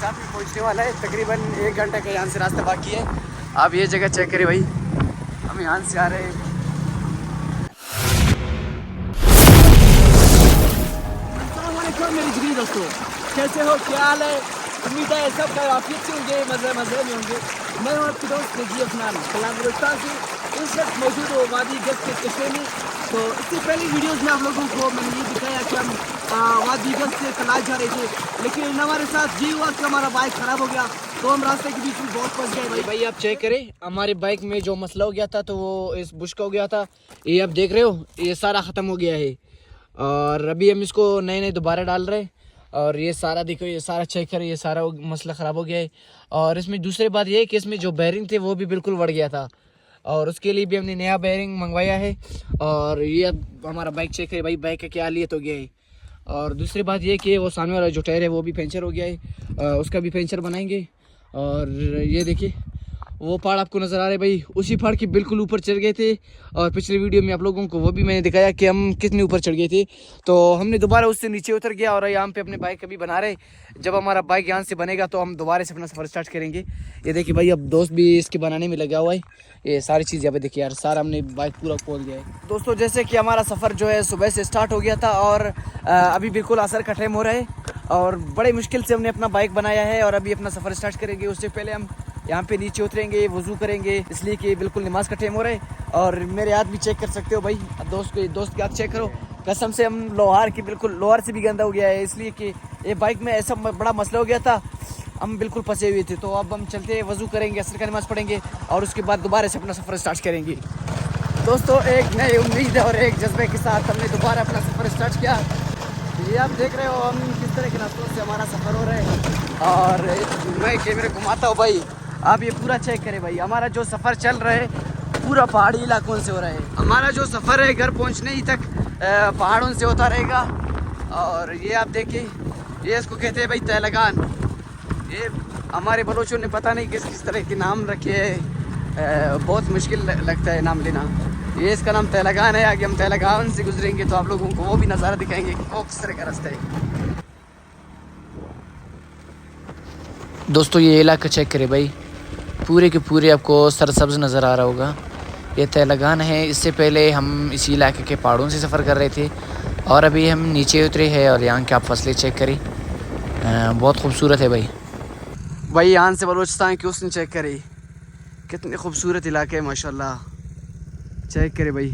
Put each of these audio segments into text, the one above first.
Stop में पहुंचने वाला है। तकरीबन 1 घंटे का यहाँ से रास्ता बाकी है। आप ये जगह चेक करें भाई, हम यहाँ से आ रहे हैं। अस्सलाम वालेकुम मेरे जिगरी दोस्तों, कैसे हो, क्या हाल है? उम्मीद है सब खैरियत से होंगे, मज़े में होंगे। मैं हूँ आपके दोस्त नजीब अफनान कलाम बलूचिस्तान से। इस वक्त मौजूद हो वादी गज के कस्बे में। तो इससे पहले वीडियोस में आप लोगों को मैंने ये दिखाया कि हम वादी गज से कलाश जा रहे थे, लेकिन हमारे साथ ये हुआ कि हमारा बाइक ख़राब हो गया, तो हम रास्ते के बीच में बहुत फंस गए। भाई आप चेक करें, हमारे बाइक में जो मसला हो गया था तो वो इस बुश का हो गया था। ये आप देख रहे हो, ये सारा ख़त्म हो गया है और अभी हम इसको नए दोबारा डाल रहे हैं। और ये सारा देखो, ये सारा चेक करें, ये सारा मसला ख़राब हो गया है। और इसमें दूसरी बात ये है कि इसमें जो बैरिंग थे वो भी बिल्कुल बढ़ गया था, और उसके लिए भी हमने नया बैरिंग मंगवाया है। और ये अब हमारा बाइक चेक करें भाई, बाइक का क्या हालियत हो गया है। और दूसरी बात ये कि वो सामने वाला जो टायर है वो भी पंचर हो गया है, उसका भी पंचर बनाएंगे। और ये देखिए वो पहाड़ आपको नज़र आ रहे भाई, उसी पहाड़ के बिल्कुल ऊपर चढ़ गए थे। और पिछले वीडियो में आप लोगों को वो भी मैंने दिखाया कि हम कितने ऊपर चढ़ गए थे। तो हमने दोबारा उससे नीचे उतर गया और यहाँ पे अपने बाइक अभी बना रहे। जब हमारा बाइक यहाँ से बनेगा तो हम दोबारा से अपना सफ़र स्टार्ट करेंगे। ये देखिए भाई, अब दोस्त भी इसके बनाने में लगा हुआ है। ये सारी चीज़ यहाँ पे देखिए यार, सारा हमने बाइक पूरा खोल दिया है। दोस्तों जैसे कि हमारा सफ़र जो है सुबह से स्टार्ट हो गया था और अभी बिल्कुल असर का टाइम हो रहा है और बड़े मुश्किल से हमने अपना बाइक बनाया है। और अभी अपना सफ़र स्टार्ट करेंगे। उससे पहले हम यहाँ पे नीचे उतरेंगे, वज़ू करेंगे, इसलिए कि बिल्कुल नमाज का टाइम हो रहा है। और मेरे हाथ भी चेक कर सकते हो भाई, दोस्त के हाथ चेक करो, कसम से हम लोहार की बिल्कुल लोहार से भी गंदा हो गया है, इसलिए कि ये बाइक में ऐसा बड़ा मसला हो गया था, हम बिल्कुल फंसे हुए थे। तो अब हम चलते हैं, वज़ू करेंगे, असर का नमाज़ पढ़ेंगे और उसके बाद दोबारा से अपना सफ़र स्टार्ट करेंगे। दोस्तों एक नई उम्मीद और एक जज्बे के साथ हमने दोबारा अपना सफ़र स्टार्ट किया। ये आप देख रहे हो हम किस तरह के रास्तों से हमारा सफ़र हो रहा है। और मैं कैमरे घुमाता हूँ भाई, आप ये पूरा चेक करें भाई, हमारा जो सफ़र चल रहा है पूरा पहाड़ी इलाकों से हो रहा है। हमारा जो सफ़र है घर पहुंचने ही तक पहाड़ों से होता रहेगा। और ये आप देखिए, ये इसको कहते हैं भाई तैलगान। ये हमारे बलोचों ने पता नहीं किस किस तरह के नाम रखे हैं, बहुत मुश्किल लगता है नाम लेना। ये इसका नाम तैलगान है। आगे हम तैलगान से गुजरेंगे तो आप लोगों को वो भी नज़ारा दिखाएंगे कि वो किस तरह का रास्ता है। दोस्तों ये इलाका चेक करें भाई, पूरे के पूरे आपको सरसब्ज़ नज़र आ रहा होगा, ये तैलगान है। इससे पहले हम इसी इलाके के पहाड़ों से सफ़र कर रहे थे और अभी हम नीचे उतरे हैं। और यहाँ की आप फसलें चेक करें, बहुत खूबसूरत है भाई। यहाँ से बलूचिस्तान की उसने चेक करी, कितने खूबसूरत इलाके है माशाल्लाह। चेक करे भाई,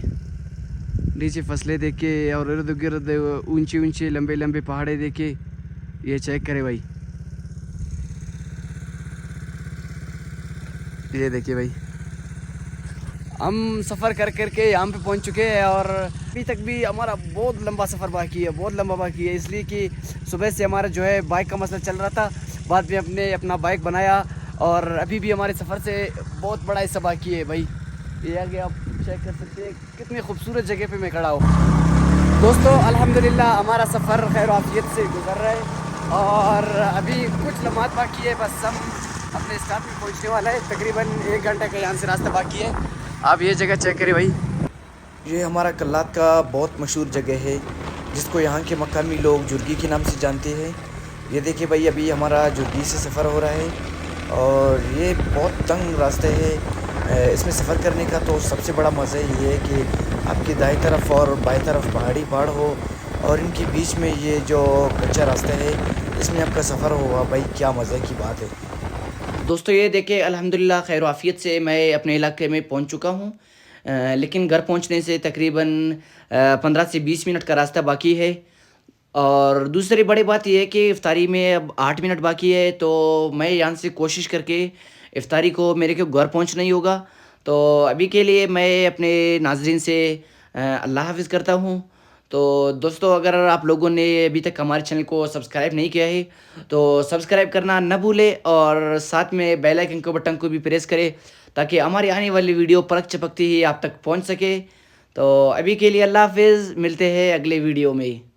नीचे फसलें देखे और इर्द गिर्द ऊंचे ऊंचे लंबे लंबे पहाड़े देखे, ये चेक करे भाई। ये देखिए भाई, हम सफ़र कर करके यहाँ पे पहुँच चुके हैं और अभी तक भी हमारा बहुत लंबा सफ़र बाकी है, बहुत लंबा बाकी है। इसलिए कि सुबह से हमारा जो है बाइक का मसला चल रहा था, बाद में हमने अपना बाइक बनाया और अभी भी हमारे सफ़र से बहुत बड़ा हिस्सा बाकी है भाई। ये आगे आप चेक कर सकते हैं, कितनी खूबसूरत जगह पे मैं खड़ा हूँ। दोस्तों अल्हम्दुलिल्लाह हमारा सफ़र खैर आफियत से गुजर रहा है और अभी कुछ लम्हात बाकी है, बस हम अपने स्टॉप में पहुँचने वाला है। तकरीबन 1 घंटे का यहाँ से रास्ता बाकी है। आप ये जगह चेक करें भाई, ये हमारा कल्लात का बहुत मशहूर जगह है जिसको यहाँ के मकामी लोग जुर्गी के नाम से जानते हैं। ये देखिए भाई, अभी हमारा जुर्गी से सफ़र हो रहा है और ये बहुत तंग रास्ते है। इसमें सफ़र करने का तो सबसे बड़ा मज़ा ये है कि आपकी दाएं तरफ और बाएं तरफ पहाड़ हो और इनके बीच में ये जो कच्चा रास्ता है इसमें आपका सफ़र होगा भाई, क्या मज़े की बात है। दोस्तों ये देखिए अल्हम्दुलिल्लाह खैर आफियत से मैं अपने इलाके में पहुंच चुका हूं, लेकिन घर पहुंचने से तकरीबन 15 से 20 मिनट का रास्ता बाकी है। और दूसरी बड़ी बात यह है कि इफ्तारी में अब 8 मिनट बाकी है, तो मैं यहाँ से कोशिश करके इफ्तारी को मेरे को घर पहुंचना ही होगा। तो अभी के लिए मैं अपने नाज़रीन से अल्लाह हाफ़िज़ करता हूँ। तो दोस्तों अगर आप लोगों ने अभी तक हमारे चैनल को सब्सक्राइब नहीं किया है तो सब्सक्राइब करना न भूलें और साथ में बेल आइकन के बटन को भी प्रेस करें ताकि हमारी आने वाली वीडियो परख चपकती ही आप तक पहुंच सके। तो अभी के लिए अल्लाह हाफ़िज़, मिलते हैं अगले वीडियो में।